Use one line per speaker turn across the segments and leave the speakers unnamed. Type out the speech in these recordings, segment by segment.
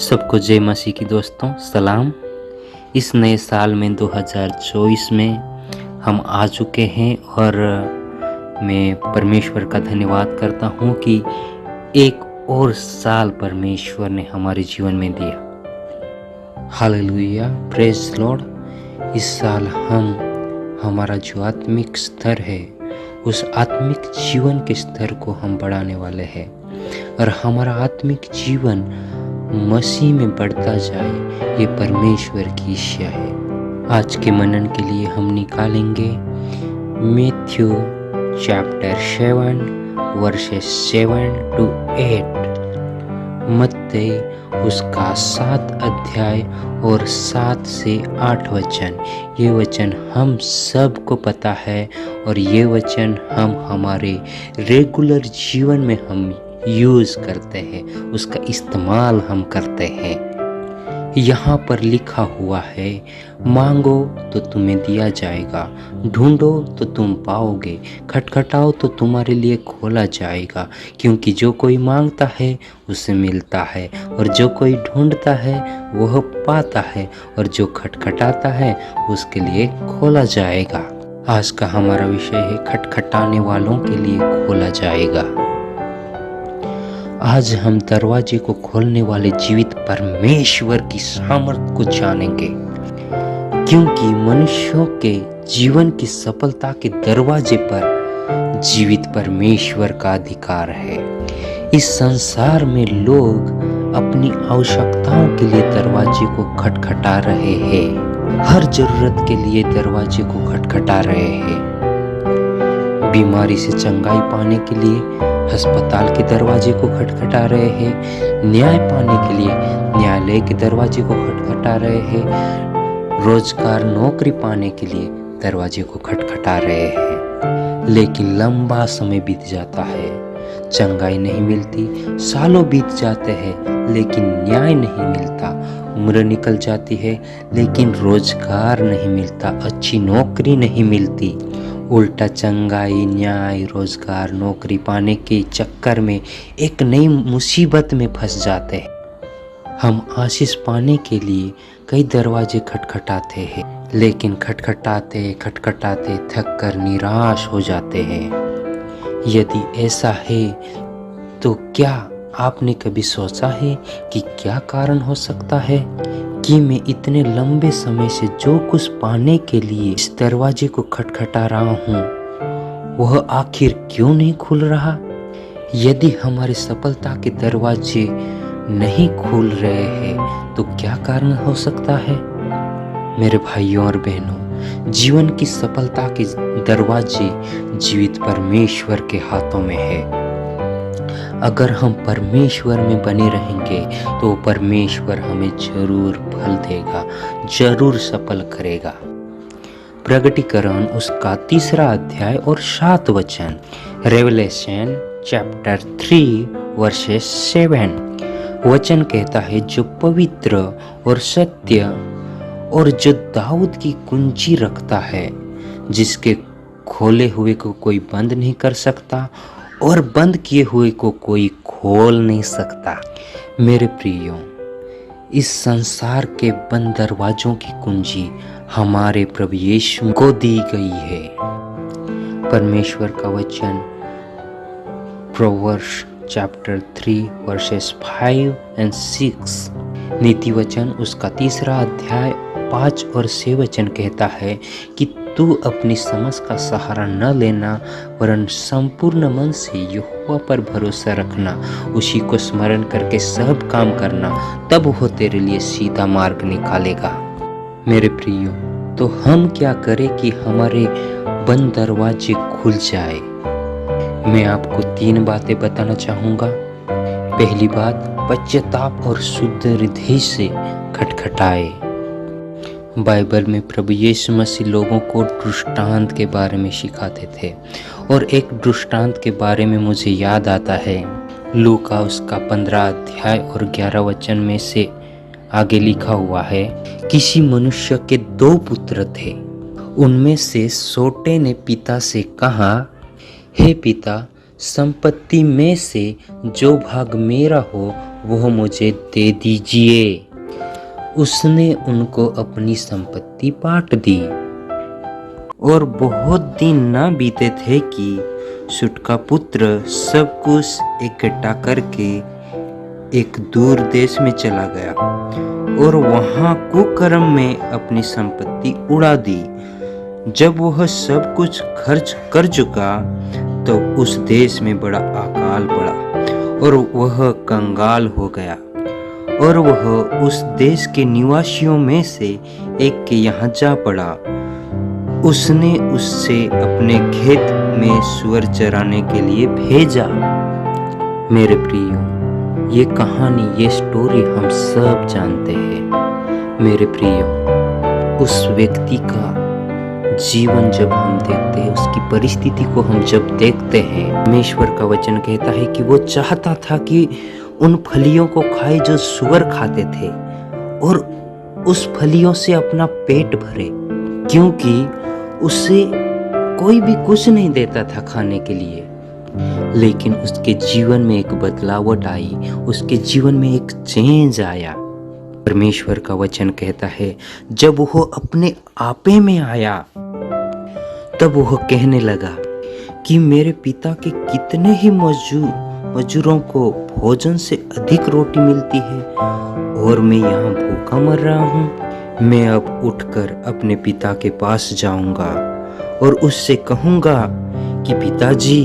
सबको जय मसीह की दोस्तों सलाम। इस नए साल में 2024 में हम आ चुके हैं और मैं परमेश्वर का धन्यवाद करता हूँ कि एक और साल परमेश्वर ने हमारे जीवन में दिया। Hallelujah, praise Lord. इस साल हम हमारा जो आत्मिक स्तर है उस आत्मिक जीवन के स्तर को हम बढ़ाने वाले हैं और हमारा आत्मिक जीवन मसीह में बढ़ता जाए, ये परमेश्वर की इच्छा है। आज के मनन के लिए हम निकालेंगे मैथ्यू चैप्टर 7 वर्सेस 7 to 8, मत्ती उसका 7 अध्याय और 7 से 8 वचन। ये वचन हम सबको पता है और ये वचन हम हमारे रेगुलर जीवन में हम यूज़ करते हैं, उसका इस्तेमाल हम करते हैं। यहाँ पर लिखा हुआ है, मांगो तो तुम्हें दिया जाएगा, ढूंढो तो तुम पाओगे, खटखटाओ तो तुम्हारे लिए खोला जाएगा। क्योंकि जो कोई मांगता है उसे मिलता है और जो कोई ढूंढता है वह पाता है और जो खटखटाता है उसके लिए खोला जाएगा। आज का हमारा विषय है खटखटाने वालों के लिए खोला जाएगा। आज हम दरवाजे को खोलने वाले जीवित परमेश्वर की सामर्थ को जानेंगे, क्योंकि मनुष्यों के जीवन की सफलता के दरवाजे पर जीवित परमेश्वर का अधिकार है। इस संसार में लोग अपनी आवश्यकताओं के लिए दरवाजे को खटखटा रहे हैं, हर जरूरत के लिए दरवाजे को खटखटा रहे हैं। बीमारी से चंगाई पाने के लिए अस्पताल के दरवाजे को खटखटा रहे हैं, न्याय पाने के लिए न्यायालय के दरवाजे को खटखटा रहे हैं, रोजगार नौकरी पाने के लिए दरवाजे को खटखटा रहे हैं। लेकिन लंबा समय बीत जाता है, चंगाई नहीं मिलती, सालों बीत जाते हैं लेकिन न्याय नहीं मिलता, उम्र निकल जाती है लेकिन रोजगार नहीं मिलता, अच्छी नौकरी नहीं मिलती। उल्टा चंगाई, न्याय, रोजगार, नौकरी पाने के चक्कर में एक नई मुसीबत में फंस जाते हैं। हम आशीष पाने के लिए कई दरवाजे खटखटाते हैं, लेकिन खटखटाते खटखटाते थक कर निराश हो जाते हैं। यदि ऐसा है तो क्या आपने कभी सोचा है कि क्या कारण हो सकता है कि मैं इतने लंबे समय से जो कुछ पाने के लिए इस दरवाजे को खटखटा रहा हूँ वह आखिर क्यों नहीं खुल रहा? यदि हमारे सफलता के दरवाजे नहीं खुल रहे हैं तो क्या कारण हो सकता है? मेरे भाइयों और बहनों, जीवन की सफलता के दरवाजे जीवित परमेश्वर के हाथों में है। अगर हम परमेश्वर में बने रहेंगे तो परमेश्वर हमें जरूर फल देगा, जरूर सफल करेगा। प्रगटीकरण उसका 3 अध्याय और 7 वचन, रेवलेशन चैप्टर 3 वर्सेस 7 वचन कहता है, जो पवित्र और सत्य और जो दाऊद की कुंजी रखता है, जिसके खोले हुए को कोई बंद नहीं कर सकता और बंद किए हुए को कोई खोल नहीं सकता। मेरे प्रियो, इस संसार के बंद दरवाजों की कुंजी हमारे प्रभु यीशु को दी गई है। परमेश्वर का वचन प्रोवर्ब्स चैप्टर 3 वर्सेस 5 and 6, नीति वचन उसका 3 अध्याय 5 और 6 वचन कहता है कि तू अपनी समझ का सहारा न लेना, वरन संपूर्ण मन से यहोवा पर भरोसा रखना, उसी को स्मरण करके सब काम करना, तब वो तेरे लिए सीधा मार्ग निकालेगा। मेरे प्रियो, तो हम क्या करें कि हमारे बंद दरवाजे खुल जाए? मैं आपको 3 बातें बताना चाहूँगा। पहली बात, पश्चाताप और शुद्ध हृदय से खटखटाए। बाइबल में प्रभु यीशु मसीह लोगों को दृष्टांत के बारे में सिखाते थे और एक दृष्टांत के बारे में मुझे याद आता है। लूका उसका 15 अध्याय और 11 वचन में से आगे लिखा हुआ है, किसी मनुष्य के 2 पुत्र थे। उनमें से छोटे ने पिता से कहा, हे पिता, संपत्ति में से जो भाग मेरा हो वह मुझे दे दीजिए। उसने उनको अपनी संपत्ति बांट दी। और बहुत दिन ना बीते थे कि शुट का पुत्र सब कुछ इकट्ठा करके एक दूर देश में चला गया और वहां कुकर्म में अपनी संपत्ति उड़ा दी। जब वह सब कुछ खर्च कर चुका तो उस देश में बड़ा अकाल पड़ा और वह कंगाल हो गया। और वह उस देश के निवासियों में से एक के यहाँ जा पड़ा। उसने उससे अपने खेत में सुअर चराने के लिए भेजा। मेरे प्रियो, ये कहानी, ये स्टोरी हम सब जानते हैं। मेरे प्रियो, उस व्यक्ति का जीवन जब हम देखते हैं, उसकी परिस्थिति को हम जब देखते हैं, परमेश्वर का वचन कहता है कि वो चाहता था कि उन फलियों को खाए जो सुअर खाते थे और उस फलियों से अपना पेट भरे, क्योंकि उसे कोई भी कुछ नहीं देता था खाने के लिए। लेकिन उसके जीवन में एक बदलावट आई, उसके जीवन में एक चेंज आया। परमेश्वर का वचन कहता है जब वो अपने आपे में आया तब वह कहने लगा कि मेरे पिता के कितने ही मजदूरों को भोजन से अधिक रोटी मिलती है और मैं यहाँ भूखा मर रहा हूँ। मैं अब उठकर अपने पिता के पास जाऊंगा और उससे कहूँगा कि पिताजी,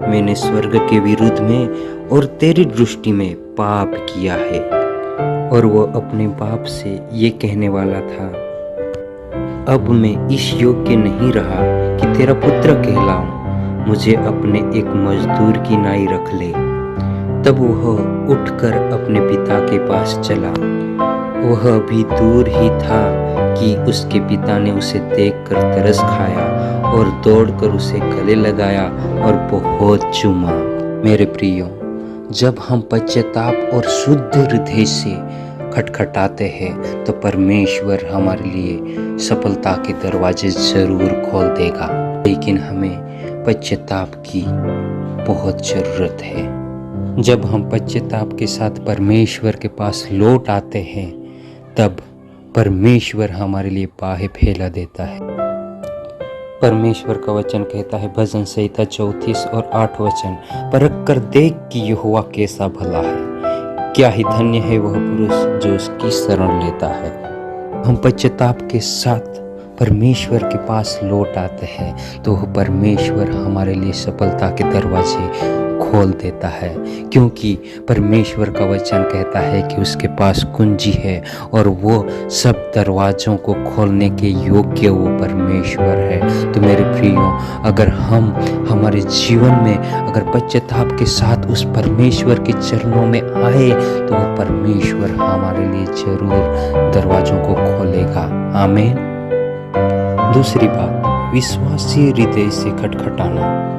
मैंने स्वर्ग के विरुद्ध में और तेरी दृष्टि में पाप किया है। और वो अपने बाप से ये कहने वाला था, अब मैं इस योग्य नहीं रहा कि तेरा पुत्र कहलाऊं, मुझे अपने एक मजदूर की नाई रख ले। तब वह उठकर अपने पिता के पास चला। वह अभी दूर ही था कि उसके पिता ने उसे देखकर तरस खाया और दौड़कर उसे गले लगाया और बहुत चूमा। मेरे प्रियो, जब हम पश्चाताप और शुद्ध हृदय से खटखटाते हैं तो परमेश्वर हमारे लिए सफलता के दरवाजे जरूर खोल देगा। लेकिन हमें पश्चाताप की बहुत जरूरत है। जब हम पश्चाताप के साथ परमेश्वर के पास लौट आते हैं तब परमेश्वर हमारे लिए बाहें फैला देता है। परमेश्वर का वचन कहता है, भजन संहिता 34 और 8 वचन, परख कर देख कि यहोवा कैसा भला है, क्या ही धन्य है वह पुरुष जो उसकी शरण लेता है। हम पश्चाताप के साथ परमेश्वर के पास लौट आते हैं तो वह परमेश्वर हमारे लिए सफलता के दरवाजे खोल देता है, क्योंकि परमेश्वर का वचन कहता है कि उसके पास कुंजी है और वो सब दरवाजों को खोलने के योग्य वो परमेश्वर है। तो मेरे प्रियो, अगर हम हमारे जीवन में अगर पश्चाताप के साथ उस परमेश्वर के चरणों में आए तो वो परमेश्वर हमारे लिए जरूर दरवाजों को खोलेगा। आमीन। दूसरी बात, विश्वासी हृदय से खटखटाना।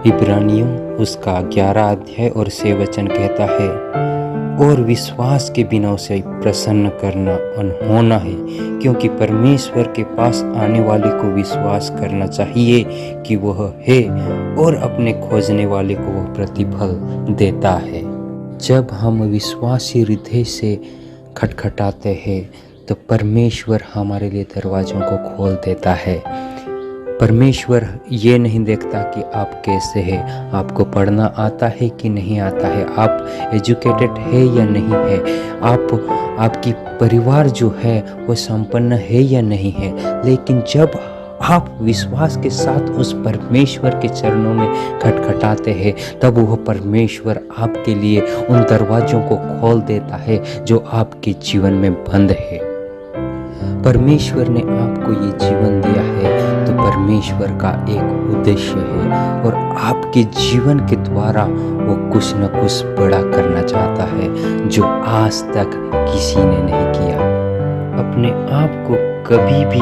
इब्रानियों उसका 11 अध्याय और 6 वचन कहता है, और विश्वास के बिना उसे प्रसन्न करना अनहोना है, क्योंकि परमेश्वर के पास आने वाले को विश्वास करना चाहिए कि वह है और अपने खोजने वाले को वह प्रतिफल देता है। जब हम विश्वासी हृदय से खटखटाते हैं तो परमेश्वर हमारे लिए दरवाजों को खोल देता है। परमेश्वर ये नहीं देखता कि आप कैसे हैं, आपको पढ़ना आता है कि नहीं आता है, आप एजुकेटेड है या नहीं है, आपकी परिवार जो है वो संपन्न है या नहीं है। लेकिन जब आप विश्वास के साथ उस परमेश्वर के चरणों में खटखटाते हैं तब वह परमेश्वर आपके लिए उन दरवाजों को खोल देता है जो आपके जीवन में बंद है। परमेश्वर ने आपको ये जीवन दिया है तो परमेश्वर का एक उद्देश्य है और आपके जीवन के द्वारा वो कुछ न कुछ बड़ा करना चाहता है जो आज तक किसी ने नहीं किया। अपने आप को कभी भी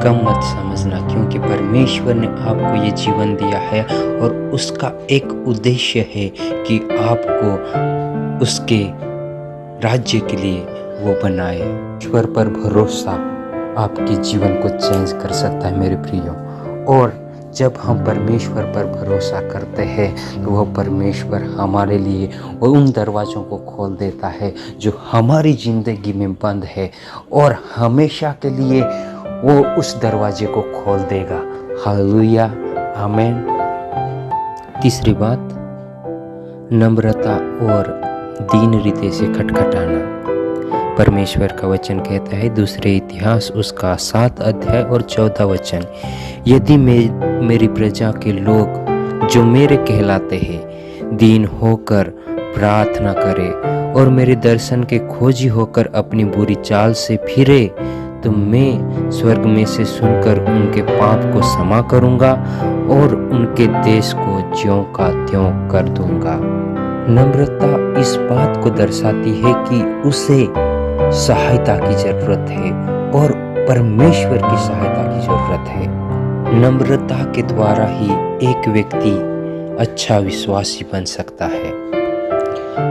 कम मत समझना, क्योंकि परमेश्वर ने आपको ये जीवन दिया है और उसका एक उद्देश्य है कि आपको उसके राज्य के लिए वो बनाए। ईश्वर पर भरोसा आपके जीवन को चेंज कर सकता है मेरे प्रियो। और जब हम परमेश्वर पर भरोसा करते हैं तो वह परमेश्वर हमारे लिए उन दरवाज़ों को खोल देता है जो हमारी ज़िंदगी में बंद है, और हमेशा के लिए वो उस दरवाजे को खोल देगा। हालेलुया, आमीन। तीसरी बात, नम्रता और दीन हृदय से खटखटाना। परमेश्वर का वचन कहता है, दूसरे इतिहास उसका 7 अध्याय और 14 वचन, यदि मेरी प्रजा के लोग जो मेरे कहलाते हैं दीन होकर प्रार्थना करे और मेरे दर्शन के खोजी होकर अपनी बुरी चाल से फिरे, तो मैं स्वर्ग में से सुनकर उनके पाप को क्षमा करूंगा और उनके देश को ज्यों का त्यों कर दूंगा। नम्रता इस बात को दर्शाती है कि उसे सहायता की जरूरत है और परमेश्वर की सहायता की जरूरत है। नम्रता के द्वारा ही एक व्यक्ति अच्छा विश्वासी बन सकता है।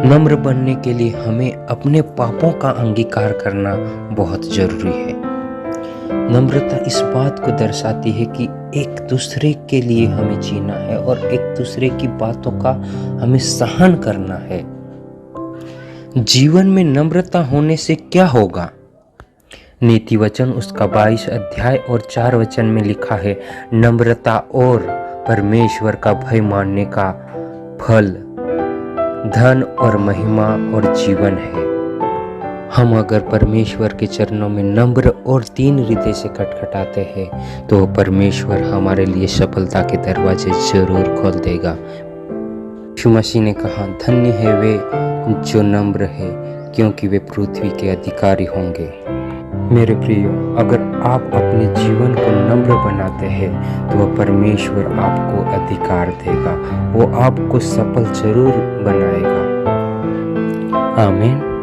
नम्र बनने के लिए हमें अपने पापों का अंगीकार करना बहुत जरूरी है। नम्रता इस बात को दर्शाती है कि एक दूसरे के लिए हमें जीना है और एक दूसरे की बातों का हमें सहन करना है। जीवन में नम्रता होने से क्या होगा? नीति वचन उसका 22 अध्याय और 4 वचन में लिखा है, नम्रता और परमेश्वर का भय मानने का फल धन और महिमा और जीवन है। हम अगर परमेश्वर के चरणों में नम्र और दीन हृदय से खटखटाते हैं तो परमेश्वर हमारे लिए सफलता के दरवाजे जरूर खोल देगा। यीशु मसीह ने कहा, धन्य है वे जो नम्र है, क्योंकि वे पृथ्वी के अधिकारी होंगे। मेरे प्रियो, अगर आप अपने जीवन को नम्र बनाते हैं तो वह परमेश्वर आपको अधिकार देगा, वो आपको सफल जरूर बनाएगा। आमीन।